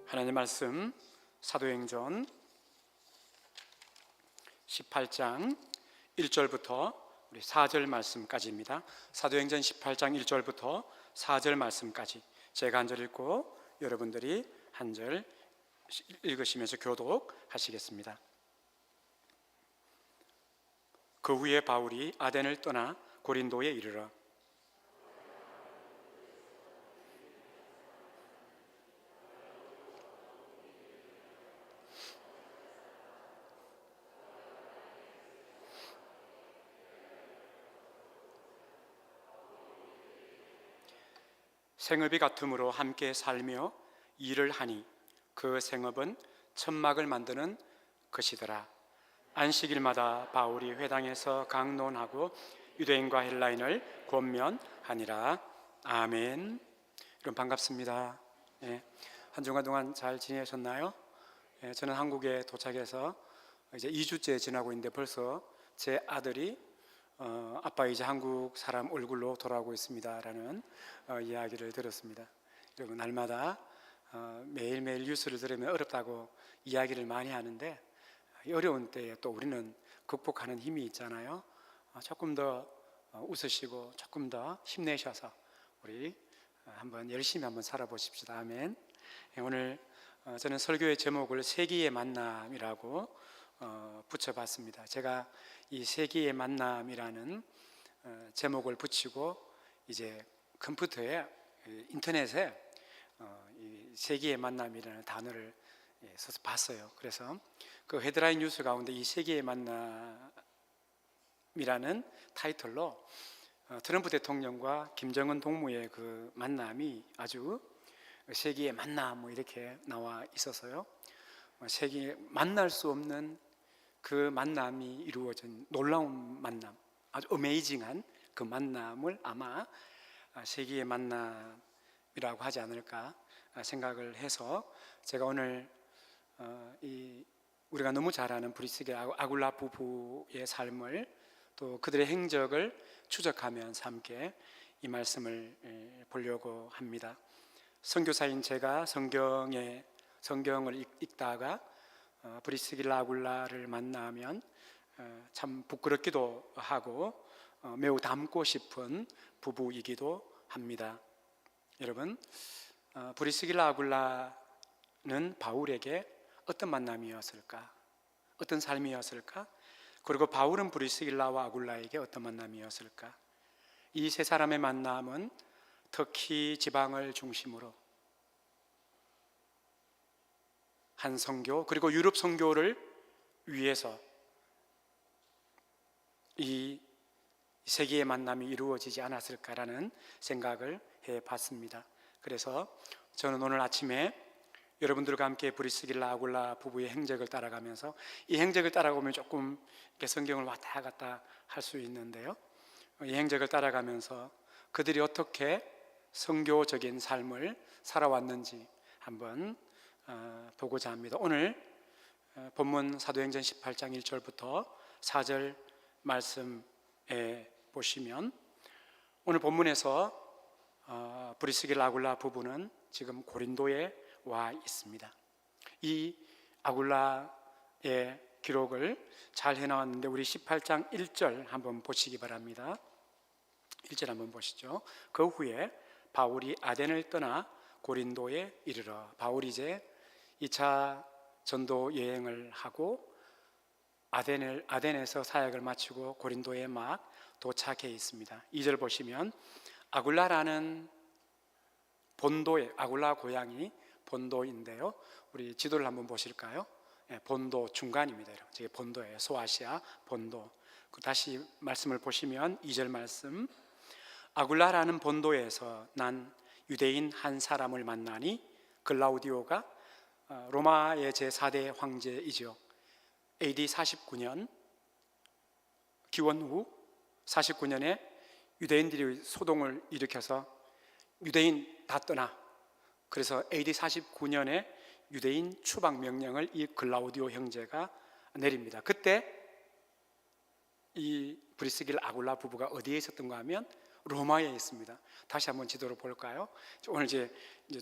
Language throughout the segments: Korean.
하나님 말씀 사도행전 18장 1절부터 우리 4절 말씀까지입니다. 사도행전 18장 1절부터 4절 말씀까지 제가 한 절 읽고 여러분들이 한 절 읽으시면서 교독하시겠습니다. 그 후에 바울이 아덴을 떠나 고린도에 이르러 생업이 같음으로 함께 살며 일을 하니 그 생업은 천막을 만드는 것이더라. 안식일마다 바울이 회당에서 강론하고 유대인과 헬라인을 권면하니라. 아멘. 여러분 반갑습니다. 한 주간 동안 잘 지내셨나요? 저는 한국에 도착해서 이제 2주째 지나고 있는데 벌써 제 아들이 아빠 이제 한국 사람 얼굴로 돌아오고 있습니다라는 이야기를 들었습니다. 여러분 날마다 매일매일 뉴스를 들으면 어렵다고 이야기를 많이 하는데 어려운 때에 또 우리는 극복하는 힘이 있잖아요. 조금 더 웃으시고 조금 더 힘내셔서 우리 한번 열심히 한번 살아보십시다. 아멘. 오늘 저는 설교의 제목을 세기의 만남이라고 붙여봤습니다. 제가 이 세기의 만남이라는 제목을 붙이고 이제 컴퓨터에 인터넷에 이 세기의 만남이라는 단어를 써서 봤어요. 그래서 그 헤드라인 뉴스 가운데 이 세기의 만남이라는 타이틀로 트럼프 대통령과 김정은 동무의 그 만남이 아주 세기의 만남 뭐 이렇게 나와 있어서요. 세계 만날 수 없는 그 만남이 이루어진 놀라운 만남, 아주 어메이징한 그 만남을 아마 세기의 만남이라고 하지 않을까 생각을 해서 제가 오늘 우리가 너무 잘 아는 브리스길라 아굴라 부부의 삶을 또 그들의 행적을 추적하면서 함께 이 말씀을 보려고 합니다. 선교사인 제가 성경을 읽다가 브리스길라 아굴라를 만나면 참 부끄럽기도 하고 매우 닮고 싶은 부부이기도 합니다. 여러분, 브리스길라 아굴라는 바울에게 어떤 만남이었을까? 어떤 삶이었을까? 그리고 바울은 브리스길라와 아굴라에게 어떤 만남이었을까? 이 세 사람의 만남은 터키 지방을 중심으로 한 선교 그리고 유럽 선교를 위해서 이 세계의 만남이 이루어지지 않았을까라는 생각을 해봤습니다. 그래서 저는 오늘 아침에 여러분들과 함께 브리스길라 아굴라 부부의 행적을 따라가면서 이 행적을 따라가면 조금 이렇게 성경을 왔다 갔다 할 수 있는데요. 이 행적을 따라가면서 그들이 어떻게 선교적인 삶을 살아왔는지 한번 보고자 합니다. 오늘 본문 사도행전 18장 1절부터 4절 말씀에 보시면 오늘 본문에서 브리스길라 아굴라 부부는 지금 고린도에 와 있습니다. 이 아굴라의 기록을 잘 해나왔는데 우리 18장 1절 한번 보시기 바랍니다. 1절 한번 보시죠. 그 후에 바울이 아덴을 떠나 고린도에 이르러 바울이 이제 2차 전도 여행을 하고 아덴에서 사역을 마치고 고린도에 막 도착해 있습니다. 2절 보시면 아굴라라는 본도의 아굴라 고향이 본도인데요. 우리 지도를 한번 보실까요? 본도 중간입니다. 이게 본도예요. 소아시아 본도. 다시 말씀을 보시면 2절 말씀 아굴라라는 본도에서 난 유대인 한 사람을 만나니 글라우디오가 로마의 제4대 황제이죠. AD 49년 기원 후 49년에 유대인들이 소동을 일으켜서 유대인 다 떠나 그래서 AD 49년에 유대인 추방 명령을 이 글라우디오 형제가 내립니다. 그때 이 브리스길라 아굴라 부부가 어디에 있었던가 하면 로마에 있습니다. 다시 한번 지도를 볼까요? 오늘 이제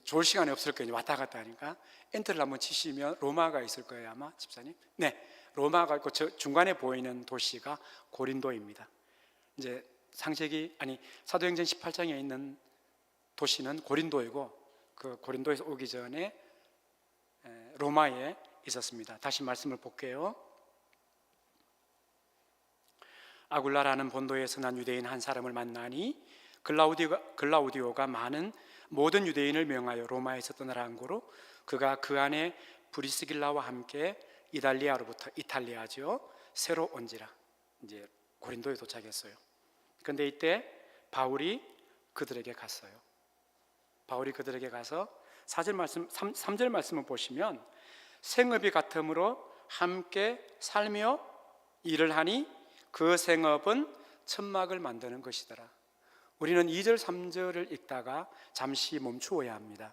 좋을 시간이 없을 거예요. 왔다 갔다 하니까 엔터를 한번 치시면 로마가 있을 거예요, 아마 집사님. 네, 로마가 있고 저 중간에 보이는 도시가 고린도입니다. 이제 사도행전 18장에 있는 도시는 고린도이고, 그 고린도에서 오기 전에 로마에 있었습니다. 다시 말씀을 볼게요. 아굴라라는 본도에서 난 유대인 한 사람을 만나니 글라우디오가 많은 모든 유대인을 명하여 로마에서 떠나라 한 고로 그가 그 안에 브리스길라와 함께 이탈리아죠, 새로 온지라. 이제 고린도에 도착했어요. 그런데 이때 바울이 그들에게 갔어요. 바울이 그들에게 가서 3절 말씀을 보시면 생업이 같으므로 함께 살며 일을 하니 그 생업은 천막을 만드는 것이더라. 우리는 2절 3절을 읽다가 잠시 멈추어야 합니다.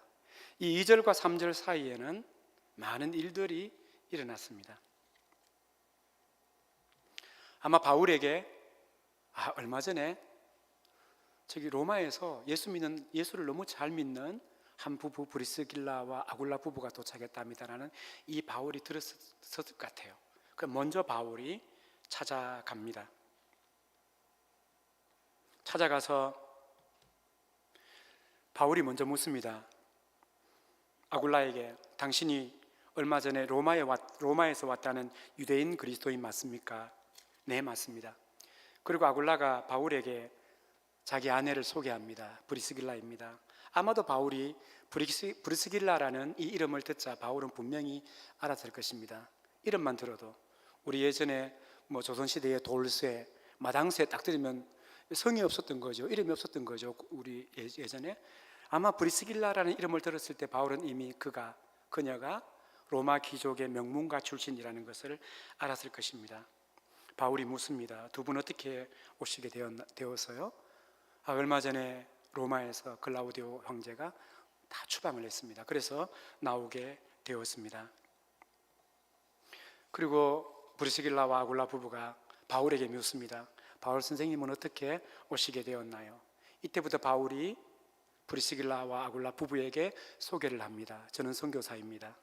이 2절과 3절 사이에는 많은 일들이 일어났습니다. 아마 바울에게 얼마 전에 저기 로마에서 예수를 너무 잘 믿는 한 부부, 브리스길라와 아굴라 부부가 도착했답니다라는 이 바울이 들었을 것 같아요. 먼저 바울이 찾아갑니다. 찾아가서 바울이 먼저 묻습니다. 아굴라에게, 당신이 얼마 전에 로마에서 왔다는 유대인 그리스도인 맞습니까? 네, 맞습니다. 그리고 아굴라가 바울에게 자기 아내를 소개합니다. 브리스길라입니다. 아마도 바울이 브리스길라라는 이 이름을 듣자 바울은 분명히 알았을 것입니다. 이름만 들어도 우리 예전에 조선시대의 돌쇠, 마당쇠 딱 들으면 성이 없었던 거죠. 이름이 없었던 거죠. 우리 예전에 아마 브리스길라라는 이름을 들었을 때 바울은 이미 그녀가 로마 귀족의 명문가 출신이라는 것을 알았을 것입니다. 바울이 묻습니다. 두 분 어떻게 오시게 되었어요? 얼마 전에 로마에서 글라우디오 황제가 다 추방을 했습니다. 그래서 나오게 되었습니다. 그리고 브리스길라와 아굴라 부부가 바울에게 묻습니다. 바울 선생님은 어떻게 오시게 되었나요? 이때부터 바울이 브리스길라와 아굴라 부부에게 소개를 합니다. 저는 선교사입니다.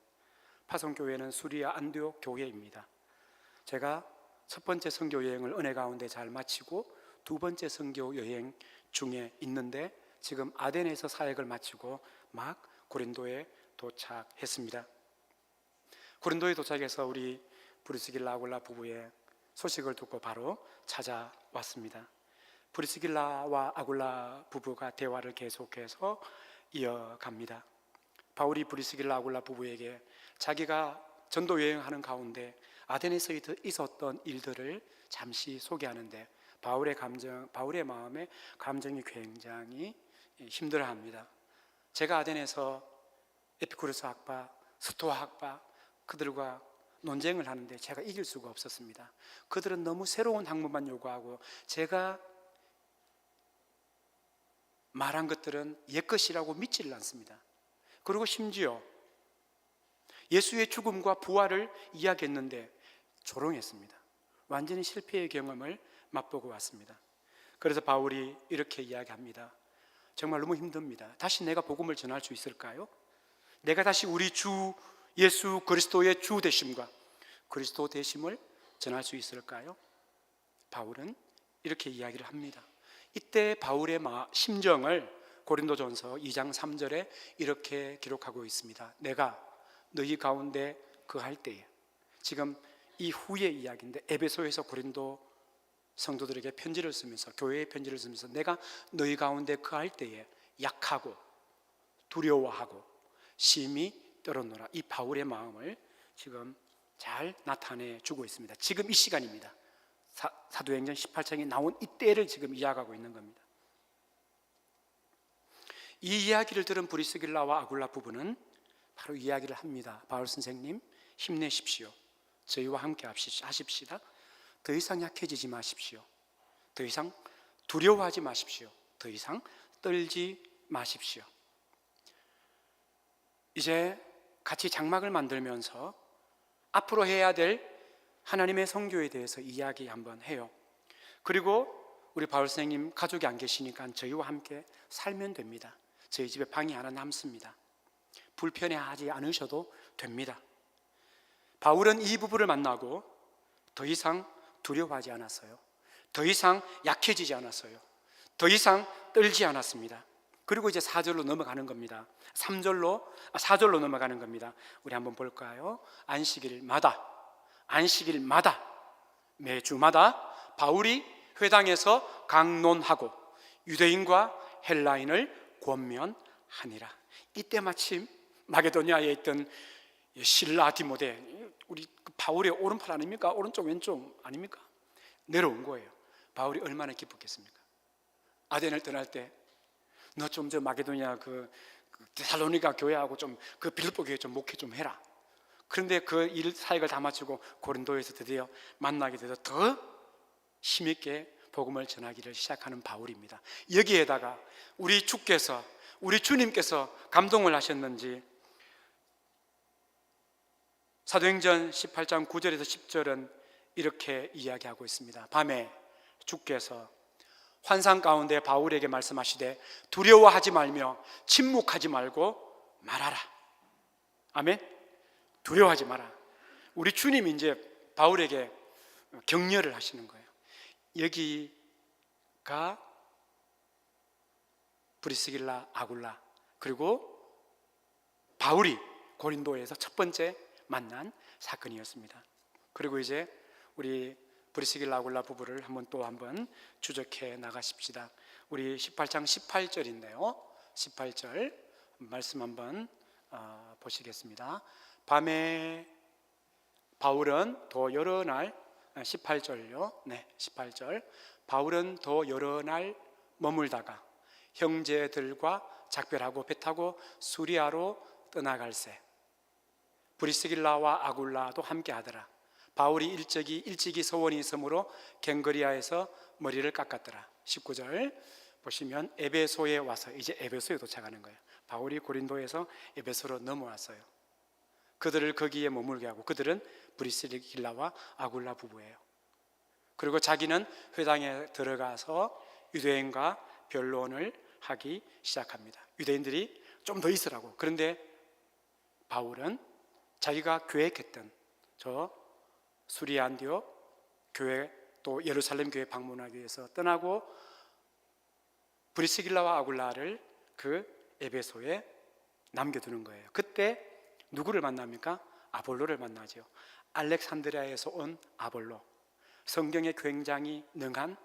파송교회는 수리아 안디옥 교회입니다. 제가 첫 번째 선교 여행을 은혜 가운데 잘 마치고 두 번째 선교 여행 중에 있는데 지금 아덴에서 사역을 마치고 막 고린도에 도착했습니다. 고린도에 도착해서 우리 브리스길라 아굴라 부부의 소식을 듣고 바로 찾아왔습니다. 브리스길라와 아굴라 부부가 대화를 계속해서 이어갑니다. 바울이 브리스길라 아굴라 부부에게 자기가 전도 여행하는 가운데 아덴에서 있었던 일들을 잠시 소개하는데 바울의 마음에 감정이 굉장히 힘들어합니다. 제가 아덴에서 에피쿠르스 학파, 스토아 학파 그들과 논쟁을 하는데 제가 이길 수가 없었습니다. 그들은 너무 새로운 학문만 요구하고 제가 말한 것들은 옛것이라고 믿지를 않습니다. 그리고 심지어 예수의 죽음과 부활을 이야기했는데 조롱했습니다. 완전히 실패의 경험을 맛보고 왔습니다. 그래서 바울이 이렇게 이야기합니다. 정말 너무 힘듭니다. 다시 내가 복음을 전할 수 있을까요? 내가 다시 우리 주 예수 그리스도의 주 되심과 그리스도 되심을 전할 수 있을까요? 바울은 이렇게 이야기를 합니다. 이때 바울의 심정을 고린도전서 2장 3절에 이렇게 기록하고 있습니다. 내가 너희 가운데 거할 때에, 지금 이 후의 이야기인데 에베소에서 고린도 성도들에게 편지를 쓰면서, 교회에 편지를 쓰면서 내가 너희 가운데 거할 때에 약하고 두려워하고 심히 떨었노라. 이 바울의 마음을 지금 잘 나타내 주고 있습니다. 지금 이 시간입니다. 사도행전 18장에 나온 이때를 지금 이야기하고 있는 겁니다. 이 이야기를 들은 브리스길라와 아굴라 부부는 바로 이야기를 합니다. 바울 선생님 힘내십시오. 저희와 함께 하십시다. 더 이상 약해지지 마십시오. 더 이상 두려워하지 마십시오. 더 이상 떨지 마십시오. 이제 같이 장막을 만들면서 앞으로 해야 될 하나님의 선교에 대해서 이야기 한번 해요. 그리고 우리 바울 선생님 가족이 안 계시니까 저희와 함께 살면 됩니다. 저희 집에 방이 하나 남습니다. 불편해하지 않으셔도 됩니다. 바울은 이 부부를 만나고 더 이상 두려워하지 않았어요. 더 이상 약해지지 않았어요. 더 이상 떨지 않았습니다. 그리고 이제 4절로 넘어가는 겁니다. 4절로 넘어가는 겁니다. 우리 한번 볼까요? 안식일마다 매주마다 바울이 회당에서 강론하고 유대인과 헬라인을 권면하니라. 이때 마침 마게도니아에 있던 실라 디모데, 우리 바울의 오른팔 아닙니까? 오른쪽 왼쪽 아닙니까? 내려온 거예요. 바울이 얼마나 기뻤겠습니까? 아덴을 떠날 때 너 좀 저 마게도니아 그 데살로니가 교회하고 좀 그 빌립보 교회 좀 목회 좀 해라. 그런데 그 일 사역을 다 마치고 고린도에서 드디어 만나게 돼서 더 힘있게 복음을 전하기를 시작하는 바울입니다. 여기에다가 우리 주님께서 감동을 하셨는지 사도행전 18장 9절에서 10절은 이렇게 이야기하고 있습니다. 밤에 주께서 환상 가운데 바울에게 말씀하시되 두려워하지 말며 침묵하지 말고 말하라. 아멘. 두려워하지 마라. 우리 주님이 이제 바울에게 격려를 하시는 거예요. 여기가 브리스길라, 아굴라, 그리고 바울이 고린도에서 첫 번째 만난 사건이었습니다. 그리고 이제 우리 브리스길라, 아굴라 부부를 한번 추적해 나가십시다. 우리 18장 18절인데요 18절 말씀 한번 보시겠습니다. 밤에 바울은 더 여러 날 18절요. 네, 18절. 바울은 더 여러 날 머물다가 형제들과 작별하고 배 타고 수리아로 떠나갈새 브리스길라와 아굴라도 함께 하더라. 바울이 일찍이 서원이 있으므로 갱그리아에서 머리를 깎았더라. 19절 보시면 에베소에 와서 이제 에베소에 도착하는 거예요. 바울이 고린도에서 에베소로 넘어왔어요. 그들을 거기에 머물게 하고, 그들은 브리스길라와 아굴라 부부예요. 그리고 자기는 회당에 들어가서 유대인과 변론을 하기 시작합니다. 유대인들이 좀 더 있으라고. 그런데 바울은 자기가 계획했던 저 수리아 안디옥 교회, 또 예루살렘 교회 방문하기 위해서 떠나고 브리스길라와 아굴라를 그 에베소에 남겨두는 거예요. 그때 누구를 만납니까? 아볼로를 만나죠. 알렉산드리아에서 온 아볼로, 성경에 굉장히 능한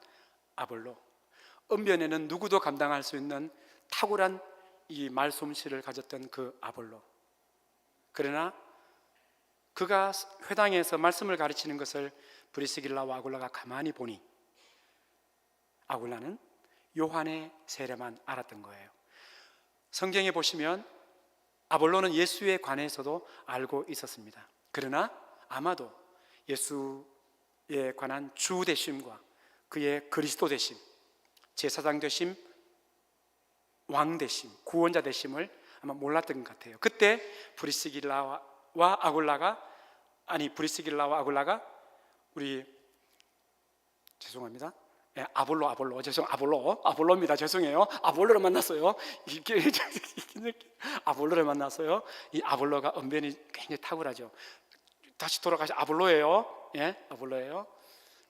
아볼로, 언변에는 누구도 감당할 수 있는 탁월한 이 말솜씨를 가졌던 그 아볼로. 그러나 그가 회당에서 말씀을 가르치는 것을 브리스길라와 아굴라가 가만히 보니 아굴라는 요한의 세례만 알았던 거예요. 성경에 보시면 아볼로는 예수에 관해서도 알고 있었습니다. 그러나 아마도 예수에 관한 주 되심과 그의 그리스도 되심, 제사장 되심, 왕 되심, 구원자 되심을 아마 몰랐던 것 같아요. 그때 브리스길라와 아굴라가 죄송합니다. 네, 아볼로입니다. 죄송해요. 아볼로를 만났어요. 아볼로를 만났어요. 이 아볼로가 언변이 굉장히 탁월하죠. 다시 돌아가서 아볼로예요. 예, 아볼로예요.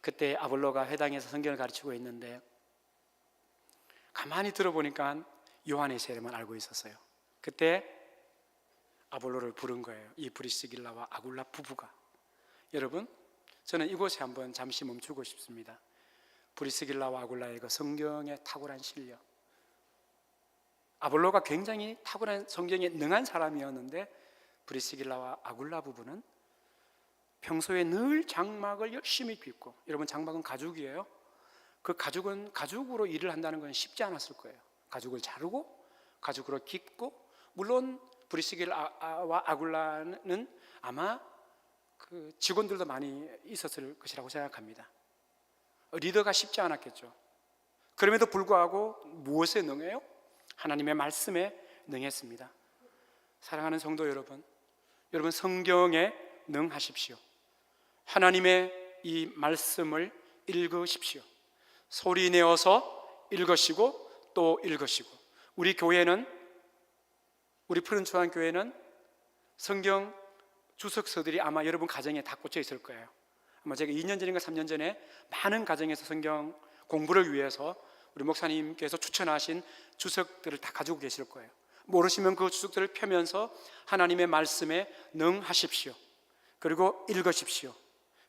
그때 아볼로가 회당에서 성경을 가르치고 있는데 가만히 들어보니까 요한의 세례만 알고 있었어요. 그때 아볼로를 부른 거예요. 이 브리스길라와 아굴라 부부가. 여러분, 저는 이곳에 한번 잠시 멈추고 싶습니다. 브리스길라와 아굴라의 그 성경의 탁월한 실력, 아볼로가 굉장히 탁월한 성경에 능한 사람이었는데 브리스길라와 아굴라 부부는 평소에 늘 장막을 열심히 빚고, 여러분 장막은 가죽이에요. 그 가죽은 가죽으로 일을 한다는 건 쉽지 않았을 거예요. 가죽을 자르고 가죽으로 깃고, 물론 브리스길라와 아굴라는 아마 그 직원들도 많이 있었을 것이라고 생각합니다. 리더가 쉽지 않았겠죠. 그럼에도 불구하고 무엇에 능해요? 하나님의 말씀에 능했습니다. 사랑하는 성도 여러분, 여러분 성경에 능하십시오. 하나님의 이 말씀을 읽으십시오. 소리 내어서 읽으시고 또 읽으시고, 우리 교회는, 우리 푸른 초원 교회는 성경 주석서들이 아마 여러분 가정에 다 꽂혀 있을 거예요. 아마 제가 2년 전인가 3년 전에 많은 가정에서 성경 공부를 위해서 우리 목사님께서 추천하신 주석들을 다 가지고 계실 거예요. 모르시면 그 주석들을 펴면서 하나님의 말씀에 능하십시오. 그리고 읽으십시오.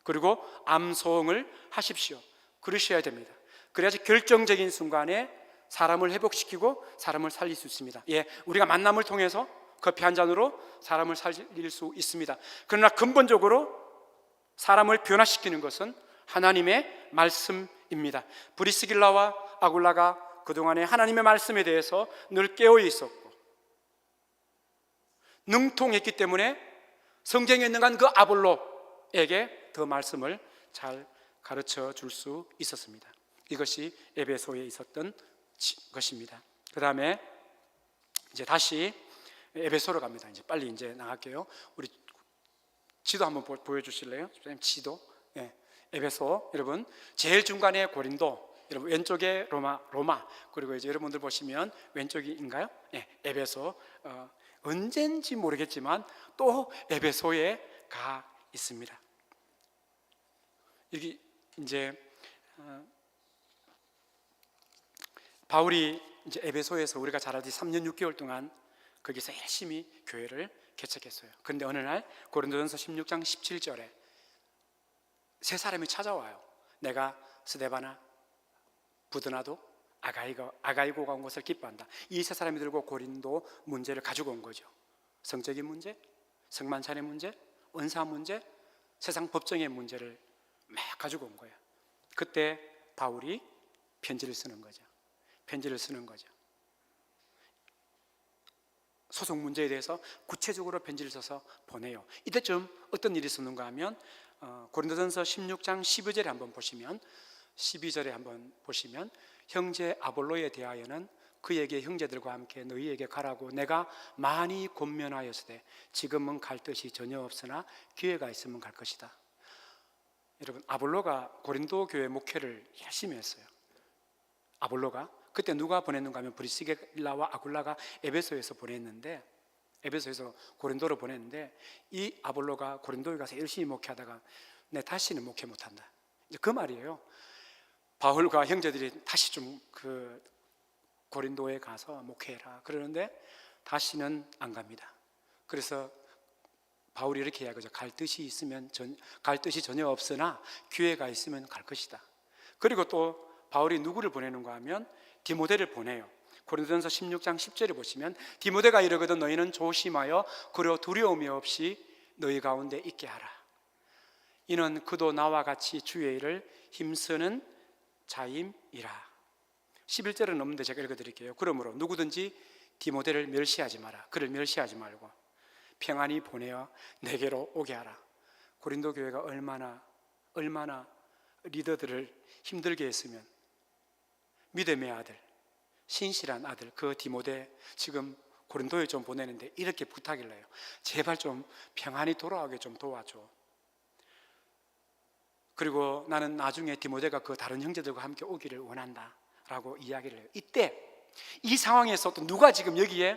그리고 암송을 하십시오. 그러셔야 됩니다. 그래야지 결정적인 순간에 사람을 회복시키고 사람을 살릴 수 있습니다. 예, 우리가 만남을 통해서 커피 한 잔으로 사람을 살릴 수 있습니다. 그러나 근본적으로 사람을 변화시키는 것은 하나님의 말씀입니다. 브리스길라와 아굴라가 그동안에 하나님의 말씀에 대해서 늘 깨어 있었고 능통했기 때문에 성경에 있는 그 아볼로에게 더 말씀을 잘 가르쳐 줄 수 있었습니다. 이것이 에베소에 있었던 것입니다. 그 다음에 이제 다시 에베소로 갑니다. 이제 빨리 이제 나갈게요. 우리 지도 한번 보여주실래요? 지도. 네. 에베소, 여러분 제일 중간에 고린도, 여러분 왼쪽에 로마, 그리고 이제 여러분들 보시면 왼쪽인가요? 네, 에베소. 언젠지 모르겠지만 또 에베소에 가 있습니다. 여기 이제 바울이 이제 에베소에서 우리가 잘 알듯이 3년 6개월 동안 거기서 열심히 교회를 개척했어요. 그런데 어느 날 고린도전서 16장 17절에 세 사람이 찾아와요. 내가 스데바나, 부드나도, 아가이고가 온 것을 기뻐한다. 이 세 사람이 들고 고린도 문제를 가지고 온 거죠. 성적인 문제, 성만찬의 문제, 은사 문제, 세상 법정의 문제를 막 가지고 온 거예요. 그때 바울이 편지를 쓰는 거죠. 소송 문제에 대해서 구체적으로 편지를 써서 보내요. 이때쯤 어떤 일이 있었는가 하면 고린도전서 16장 12절에 한번 보시면, 12절에 한번 보시면 형제 아볼로에 대하여는 그에게 형제들과 함께 너희에게 가라고 내가 많이 권면하였으되 지금은 갈 뜻이 전혀 없으나 기회가 있으면 갈 것이다. 여러분, 아볼로가 고린도 교회 목회를 열심히 했어요. 아볼로가 그때 누가 보냈는가 하면 브리스길라와 아굴라가 에베소에서 보냈는데, 에베소에서 고린도로 보냈는데, 이 아볼로가 고린도에 가서 열심히 목회하다가 내 다시는 목회 못한다, 이제 그 말이에요. 바울과 형제들이 다시 좀 그 고린도에 가서 목회해라 그러는데 다시는 안 갑니다. 그래서 바울이 이렇게 이야기하죠. 갈 뜻이 전혀 없으나 기회가 있으면 갈 것이다. 그리고 또 바울이 누구를 보내는가 하면 디모데를 보내요. 고린도전서 16장 10절에 보시면 디모데가 이르거든 너희는 조심하여 그로 두려움이 없이 너희 가운데 있게 하라. 이는 그도 나와 같이 주의 일을 힘쓰는 자임이라. 11절은 없는데 제가 읽어드릴게요. 그러므로 누구든지 디모데를 멸시하지 마라. 그를 멸시하지 말고 평안히 보내어 내게로 오게 하라. 고린도 교회가 얼마나 리더들을 힘들게 했으면 믿음의 아들, 신실한 아들 그 디모데 지금 고린도에 좀 보내는데 이렇게 부탁을 해요. 제발 좀 평안히 돌아오게 좀 도와줘. 그리고 나는 나중에 디모데가 그 다른 형제들과 함께 오기를 원한다 라고 이야기를 해요. 이때 이 상황에서 또 누가 지금 여기에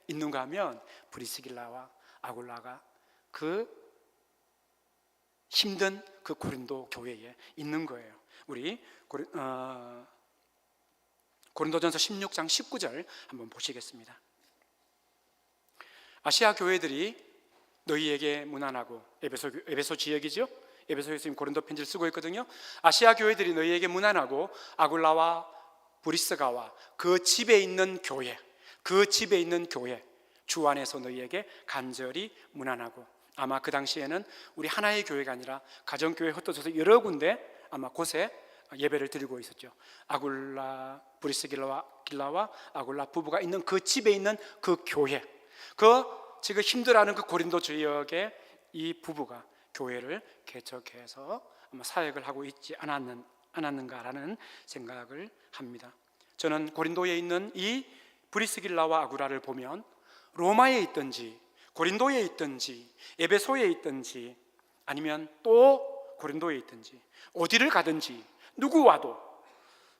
있는가 하면 브리스길라와 아굴라가 그 힘든 그 고린도 교회에 있는 거예요. 우리 고린도전서 16장 19절 한번 보시겠습니다. 아시아 교회들이 너희에게 문안하고, 에베소 지역이죠. 에베소에서 지금 고린도 편지를 쓰고 있거든요. 아시아 교회들이 너희에게 문안하고 아굴라와 브리스가와 그 집에 있는 교회 주 안에서 너희에게 간절히 문안하고. 아마 그 당시에는 우리 하나의 교회가 아니라 가정교회 흩어져서 여러 군데 아마 곳에 예배를 드리고 있었죠. 브리스길라와 아굴라 부부가 있는 그 집에 있는 그 교회, 그 지금 힘들어하는 그 고린도 지역의 이 부부가 교회를 개척해서 아마 사역을 하고 있지 않았는가라는 생각을 합니다. 저는 고린도에 있는 이 브리스길라와 아굴라를 보면 로마에 있든지 고린도에 있든지 에베소에 있든지 아니면 또 고린도에 있든지 어디를 가든지 누구 와도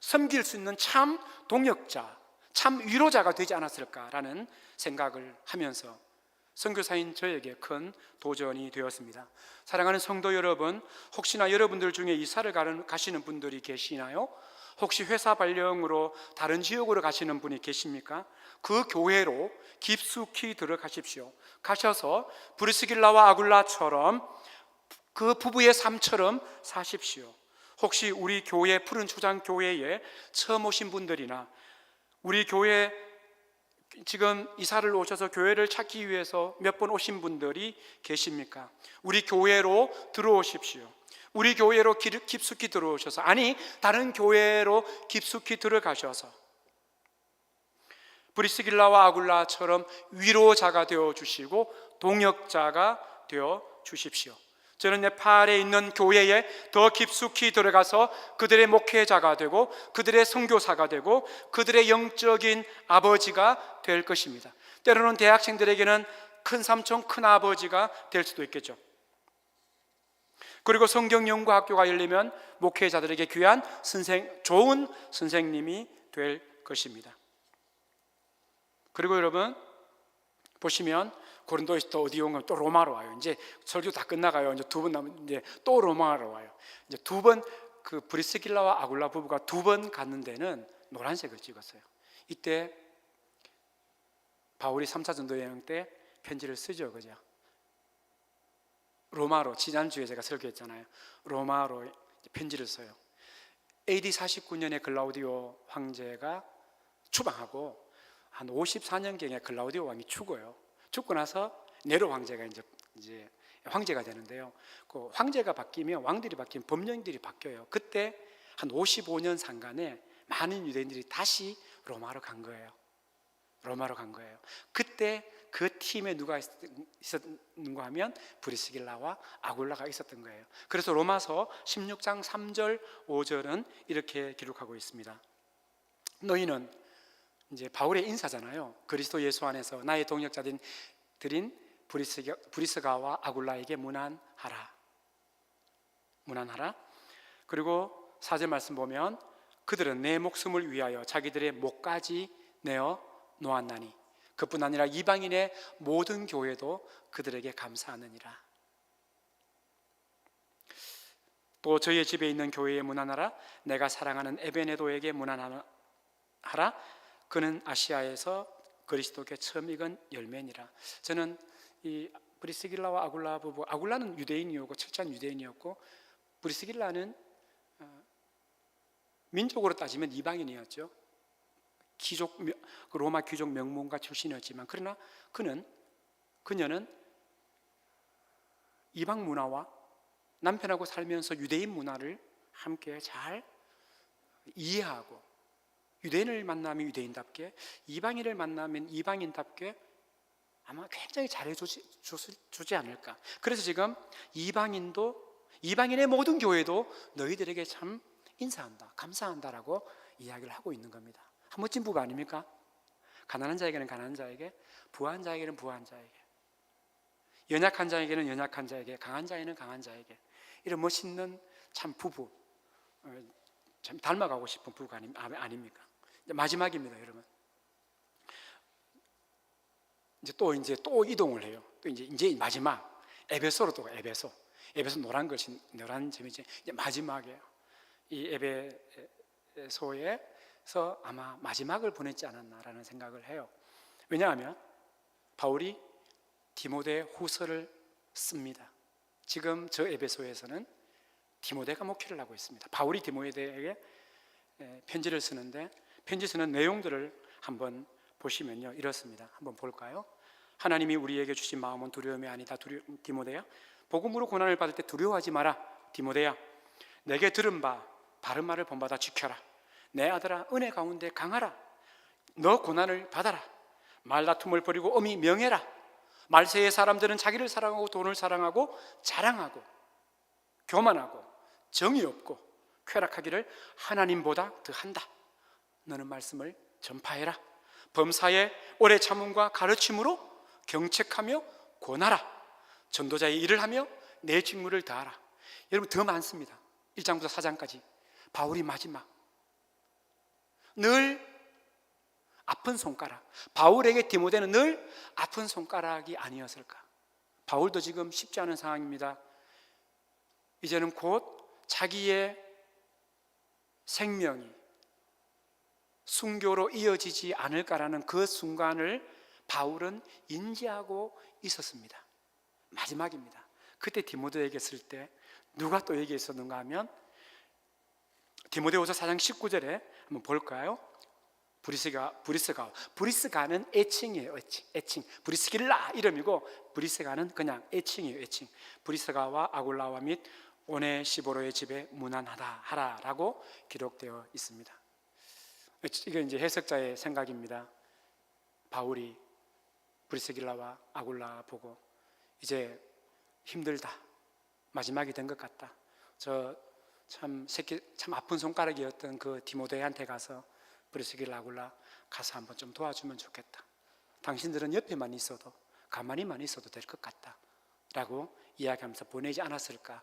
섬길 수 있는 참 동역자, 참 위로자가 되지 않았을까라는 생각을 하면서 선교사인 저에게 큰 도전이 되었습니다. 사랑하는 성도 여러분, 혹시나 여러분들 중에 이사를 가시는 분들이 계시나요? 혹시 회사 발령으로 다른 지역으로 가시는 분이 계십니까? 그 교회로 깊숙이 들어가십시오. 가셔서 브리스길라와 아굴라처럼 그 부부의 삶처럼 사십시오. 혹시 우리 교회 푸른 초장 교회에 처음 오신 분들이나 우리 교회 지금 이사를 오셔서 교회를 찾기 위해서 몇 번 오신 분들이 계십니까? 우리 교회로 들어오십시오. 우리 교회로 깊숙이 들어오셔서, 아니 다른 교회로 깊숙이 들어가셔서 브리스길라와 아굴라처럼 위로자가 되어 주시고 동역자가 되어 주십시오. 저는 네팔에 있는 교회에 더 깊숙이 들어가서 그들의 목회자가 되고 그들의 선교사가 되고 그들의 영적인 아버지가 될 것입니다. 때로는 대학생들에게는 큰 삼촌, 큰 아버지가 될 수도 있겠죠. 그리고 성경연구학교가 열리면 목회자들에게 귀한 좋은 선생님이 될 것입니다. 그리고 여러분 보시면 고린도에서 또 어디 오면 또 로마로 와요. 이제 설교 다 끝나가요. 이제 두 번 남은 이제 또 로마로 와요. 이제 두 번 그 브리스길라와 아굴라 부부가 두 번 갔는 데는 노란색을 찍었어요. 이때 바울이 3차 전도 여행 때 편지를 쓰죠, 그죠? 로마로, 지난주에 제가 설교했잖아요. 로마로 편지를 써요. AD 49년에 글라우디오 황제가 추방하고 한 54년경에 글라우디오 왕이 죽어요. 죽고 나서 네로 황제가 이제 황제가 되는데요. 그 황제가 바뀌면 왕들이 바뀌면 법령들이 바뀌어요. 그때 한 55년 상간에 많은 유대인들이 다시 로마로 간 거예요. 로마로 간 거예요. 그때 그 팀에 누가 있었는가 하면 브리스길라와 아굴라가 있었던 거예요. 그래서 로마서 16장 3절 5절은 이렇게 기록하고 있습니다. 너희는 이제 바울의 인사잖아요. 그리스도 예수 안에서 나의 동역자들인 브리스가와 아굴라에게 문안하라. 그리고 4절 말씀 보면 그들은 내 목숨을 위하여 자기들의 목까지 내어 놓았나니 그뿐 아니라 이방인의 모든 교회도 그들에게 감사하느니라. 또 저희의 집에 있는 교회에 문안하라. 내가 사랑하는 에베네도에게 문안하라. 그는 아시아에서 그리스도께 처음 익은 열매니라. 저는 이 브리스길라와 아굴라 부부, 아굴라는 유대인이었고 철저한 유대인이었고 브리스길라는 민족으로 따지면 이방인이었죠. 로마 귀족 명문가 출신이었지만 그러나 그녀는 이방 문화와 남편하고 살면서 유대인 문화를 함께 잘 이해하고 유대인을 만나면 유대인답게 이방인을 만나면 이방인답게 아마 굉장히 잘해주지 않을까. 그래서 지금 이방인의 모든 교회도 너희들에게 참 인사한다, 감사한다라고 이야기를 하고 있는 겁니다. 한 멋진 부부 아닙니까? 가난한 자에게는 가난한 자에게, 부한 자에게는 부한 자에게, 연약한 자에게는 연약한 자에게, 강한 자에는 강한 자에게, 이런 멋있는 참 부부, 참 닮아가고 싶은 부부가 아닙니까? 마지막입니다, 여러분. 이제 또 이동을 해요. 또 이제 마지막 에베소로 또 에베소 노란 점이지. 이제 마지막이에요. 이 에베소에서 아마 마지막을 보냈지 않았나라는 생각을 해요. 왜냐하면 바울이 디모데 후서를 씁니다. 지금 저 에베소에서는 디모데가 목회를 하고 있습니다. 바울이 디모데에게 편지를 쓰는데 편지 쓰는 내용들을 한번 보시면요, 이렇습니다. 한번 볼까요? 하나님이 우리에게 주신 마음은 두려움이 아니다. 디모데야, 복음으로 고난을 받을 때 두려워하지 마라. 디모데야, 내게 들은 바 바른 말을 본받아 지켜라. 내 아들아, 은혜 가운데 강하라. 너 고난을 받아라. 말다툼을 버리고 엄히 명해라. 말세의 사람들은 자기를 사랑하고 돈을 사랑하고 자랑하고 교만하고 정의 없고 쾌락하기를 하나님보다 더한다. 너는 말씀을 전파해라. 범사에 오래 참음과 가르침으로 경책하며 권하라. 전도자의 일을 하며 내 직무를 다하라. 여러분, 더 많습니다. 1장부터 4장까지 바울이 마지막 늘 아픈 손가락. 바울에게 디모데는 늘 아픈 손가락이 아니었을까? 바울도 지금 쉽지 않은 상황입니다. 이제는 곧 자기의 생명이 순교로 이어지지 않을까라는 그 순간을 바울은 인지하고 있었습니다. 마지막입니다. 그때 디모데에게 쓸 때 누가 또 얘기했었는가 하면 디모데후서 4장 19절에 한번 볼까요? 브리스가는 애칭이에요. 애칭. 브리스길라 이름이고 브리스가는 그냥 애칭이에요. 애칭. 브리스가와 아굴라와 및 오네시보로의 집에 무난하다라고 기록되어 있습니다. 이게 이제 해석자의 생각입니다. 바울이 브리스길라와 아굴라 보고 이제 힘들다, 마지막이 된 것 같다. 저 참 아픈 손가락이었던 그 디모데한테 가서 브리스길라 아굴라 가서 한번 좀 도와주면 좋겠다. 당신들은 옆에만 있어도 가만히만 있어도 될 것 같다 라고 이야기하면서 보내지 않았을까.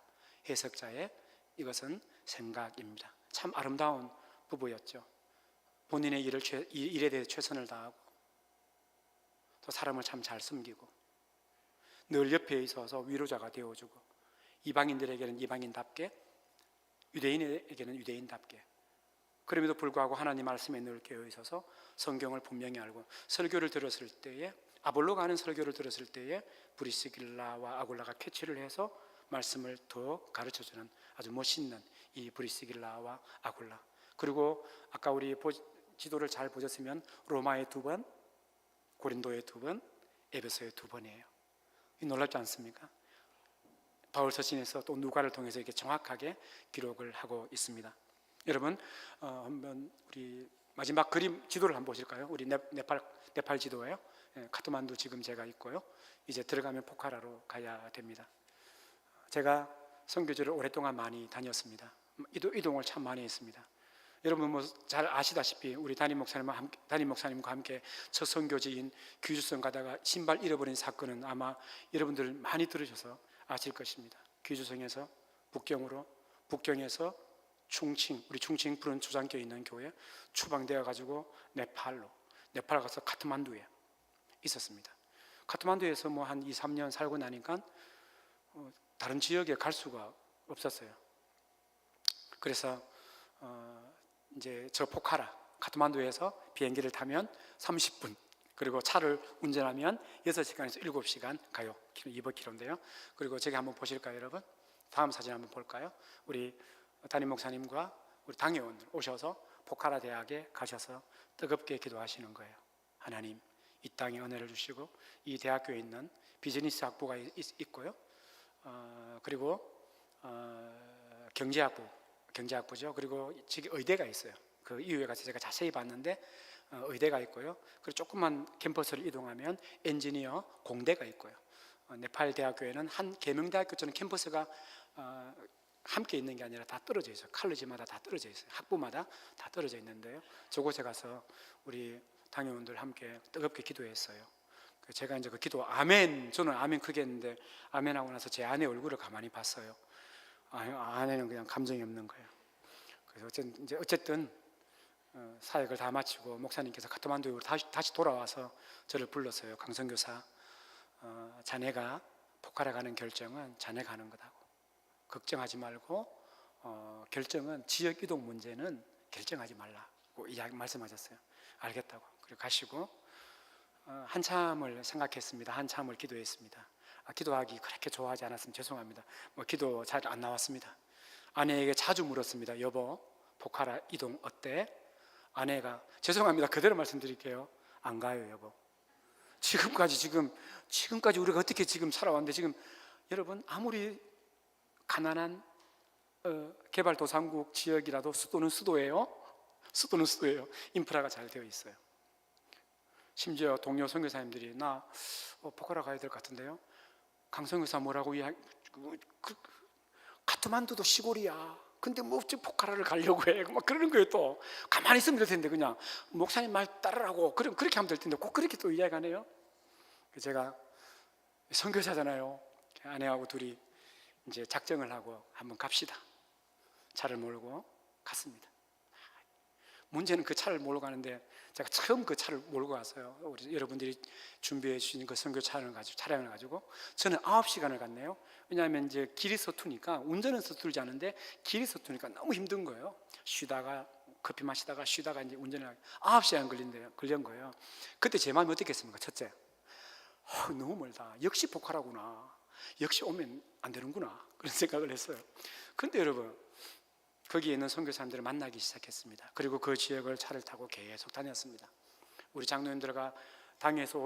해석자의 이것은 생각입니다. 참 아름다운 부부였죠. 본인의 일에 대해 최선을 다하고 또 사람을 참 잘 섬기고 늘 옆에 있어서 위로자가 되어주고 이방인들에게는 이방인답게 유대인에게는 유대인답게 그럼에도 불구하고 하나님 말씀에 늘 깨어 있어서 성경을 분명히 알고 설교를 들었을 때에 아볼로가 하는 설교를 들었을 때에 브리스길라와 아굴라가 캐치를 해서 말씀을 더 가르쳐주는 아주 멋있는 이 브리스길라와 아굴라. 그리고 아까 우리 지도를 잘 보셨으면 로마에 2번, 고린도에 2번, 에베소에 2번이에요. 놀랍지 않습니까? 바울 서신에서 또 누가를 통해서 이렇게 정확하게 기록을 하고 있습니다. 여러분 한번 우리 마지막 그림 지도를 한번 보실까요? 우리 네팔 지도예요. 카트만두 지금 제가 있고요. 이제 들어가면 포카라로 가야 됩니다. 제가 선교지를 오랫동안 많이 다녔습니다. 이동을 참 많이 했습니다. 여러분 뭐 잘 아시다시피 우리 담임 목사님과 함께 첫 선교지인 귀주성 가다가 신발 잃어버린 사건은 아마 여러분들 많이 들으셔서 아실 것입니다. 귀주성에서 북경에서 우리 충칭 푸른 주장교 있는 교회 추방되어 가지고 네팔 가서 카트만두에 있었습니다. 카트만두에서 뭐 한 2-3년 살고 나니까 다른 지역에 갈 수가 없었어요. 그래서 이제 저 포카라 카트만두에서 비행기를 타면 30분 그리고 차를 운전하면 6시간에서 7시간 가요. 200km인데요. 그리고 저기 한번 보실까요, 여러분? 다음 사진 한번 볼까요? 우리 담임 목사님과 우리 당회원들 오셔서 포카라 대학에 가셔서 뜨겁게 기도하시는 거예요. 하나님, 이 땅에 은혜를 주시고 이 대학교에 있는 비즈니스 학부가 있고요. 그리고 경제학부죠. 그리고 지금 의대가 있어요. 그 이후에 가서 제가 자세히 봤는데 의대가 있고요. 그리고 조금만 캠퍼스를 이동하면 엔지니어 공대가 있고요. 네팔 대학교에는 한 계명대학교처럼 캠퍼스가 함께 있는 게 아니라 다 떨어져 있어요. 칼리지마다 다 떨어져 있어요. 학부마다 다 떨어져 있는데요. 저곳에 가서 우리 당회원들 함께 뜨겁게 기도했어요. 제가 이제 그 기도 저는 아멘 크게 했는데 아멘하고 나서 제 아내 얼굴을 가만히 봤어요. 아내는 그냥 감정이 없는 거예요. 그래서 어쨌든 사역을 다 마치고 목사님께서 카트만두로 다시 돌아와서 저를 불렀어요. 강선교사, 자네가 포카라 가는 결정은 자네가 하는 거다고. 걱정하지 말고 결정은 지역 이동 문제는 결정하지 말라고 말씀하셨어요. 알겠다고. 그리고 가시고 한참을 생각했습니다. 한참을 기도했습니다. 기도하기 그렇게 좋아하지 않았으면 죄송합니다. 기도 잘 안 나왔습니다. 아내에게 자주 물었습니다. 여보, 포카라 이동 어때? 아내가 죄송합니다. 그대로 말씀드릴게요. 안 가요, 여보. 지금까지 우리가 어떻게 지금 살아왔는데 지금 여러분 아무리 가난한 개발도상국 지역이라도 수도는 수도예요. 인프라가 잘 되어 있어요. 심지어 동료 선교사님들이 나 포카라 가야 될 것 같은데요. 강선교사 뭐라고 카트만두도 시골이야. 근데 뭐 어째 포카라를 가려고 해? 막 그러는 거예요. 또 가만히 있으면 될 텐데 그냥 목사님 말 따르라고 그렇게 하면 될 텐데 꼭 그렇게 또 이야기하네요. 제가 선교사잖아요. 아내하고 둘이 이제 작정을 하고 한번 갑시다. 차를 몰고 갔습니다. 문제는 그 차를 몰고 가는데 제가 처음 그 차를 몰고 갔어요. 우리 여러분들이 준비해 주신 그 선교 차량을 가지고 저는 9시간을 갔네요. 왜냐하면 이제 길이 서투니까, 운전은 서툴지 않은데 길이 서투니까 너무 힘든 거예요. 쉬다가 커피 마시다가 쉬다가 이제 운전을 9시간 걸린 거예요. 그때 제 마음이 어떻겠습니까? 첫째, 너무 멀다. 역시 포카라구나. 역시 오면 안 되는구나. 그런 생각을 했어요. 그런데 여러분, 거기에 있는 선교사님들을 만나기 시작했습니다. 그리고 그 지역을 차를 타고 계속 다녔습니다. 우리 장로님들과 당에서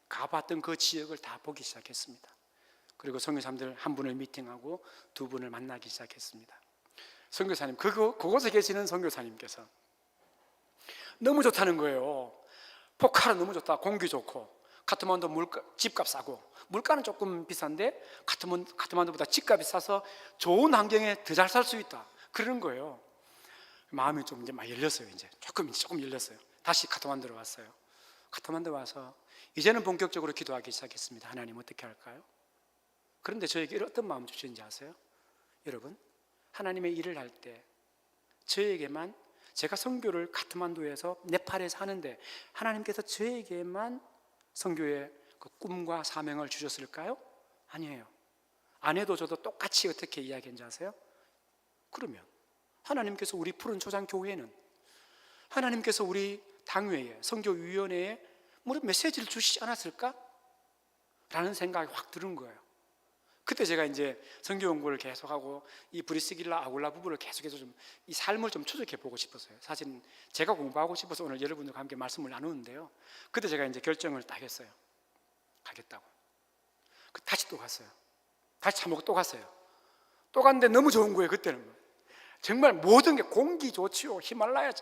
가봤던 그 지역을 다 보기 시작했습니다. 그리고 선교사님들 한 분을 미팅하고 두 분을 만나기 시작했습니다. 선교사님, 그곳에 계시는 선교사님께서 너무 좋다는 거예요. 포카라 너무 좋다. 공기 좋고, 카트만두 집값 싸고, 물가는 조금 비싼데 카트만두보다 집값이 싸서 좋은 환경에 더 잘 살 수 있다. 그러는 거예요. 마음이 좀 이제 막 열렸어요. 이제 조금 열렸어요. 다시 카트만두로 왔어요. 카트만두 와서 이제는 본격적으로 기도하기 시작했습니다. 하나님 어떻게 할까요? 그런데 저에게 어떤 마음 주시는지 아세요? 여러분, 하나님의 일을 할 때 저에게만, 제가 선교를 카트만두에서 네팔에서 하는데 하나님께서 저에게만 선교의 그 꿈과 사명을 주셨을까요? 아니에요. 아내도 저도 똑같이 어떻게 이야기했는지 아세요? 그러면 하나님께서 우리 푸른 초장 교회는, 하나님께서 우리 당회에, 선교위원회에 무슨 메시지를 주시지 않았을까? 라는 생각이 확 드는 거예요. 그때 제가 이제 선교 연구를 계속하고 이 브리스길라 아굴라 부부를 계속해서 좀 이 삶을 좀 추적해 보고 싶었어요. 사실 제가 공부하고 싶어서 오늘 여러분들과 함께 말씀을 나누는데요. 그때 제가 이제 결정을 딱 했어요. 가겠다고. 다시 또 갔어요. 다시 차 먹고 또 갔어요. 또 갔는데 너무 좋은 거예요. 그때는 정말 모든 게, 공기 좋지요, 히말라야.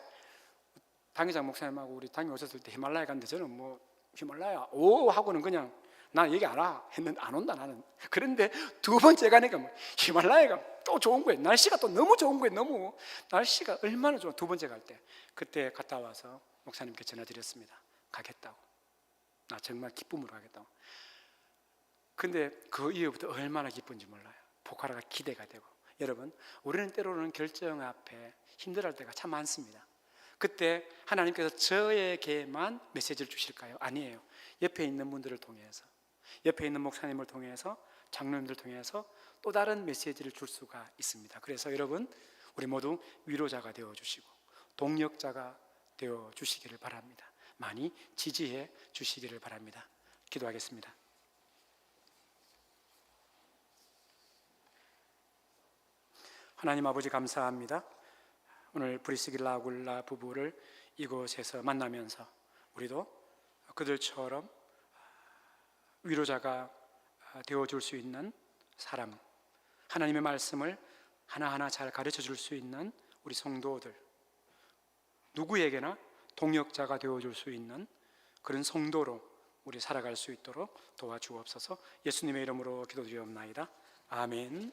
당회장 목사님하고 우리 당회 오셨을 때 히말라야 갔는데 저는 뭐 히말라야 오 하고는 그냥 나 얘기 안 와 했는데 안 온다 나는. 그런데 두 번째 가니까 히말라야가 또 좋은 거예요. 날씨가 또 너무 좋은 거예요. 너무 날씨가 얼마나 좋아. 두 번째 갈 때 그때 갔다 와서 목사님께 전화드렸습니다. 가겠다고. 나 정말 기쁨으로 가겠다고. 근데 그 이후부터 얼마나 기쁜지 몰라요. 포카라가 기대가 되고. 여러분, 우리는 때로는 결정 앞에 힘들어할 때가 참 많습니다. 그때 하나님께서 저에게만 메시지를 주실까요? 아니에요. 옆에 있는 분들을 통해서, 옆에 있는 목사님을 통해서, 장로님들 통해서 또 다른 메시지를 줄 수가 있습니다. 그래서 여러분, 우리 모두 위로자가 되어주시고 동력자가 되어주시기를 바랍니다. 많이 지지해 주시기를 바랍니다. 기도하겠습니다. 하나님 아버지, 감사합니다. 오늘 브리스길라 아굴라 부부를 이곳에서 만나면서 우리도 그들처럼 위로자가 되어줄 수 있는 사람, 하나님의 말씀을 하나하나 잘 가르쳐 줄 수 있는 우리 성도들, 누구에게나 동역자가 되어줄 수 있는 그런 성도로 우리 살아갈 수 있도록 도와주옵소서. 예수님의 이름으로 기도드리옵나이다. 아멘.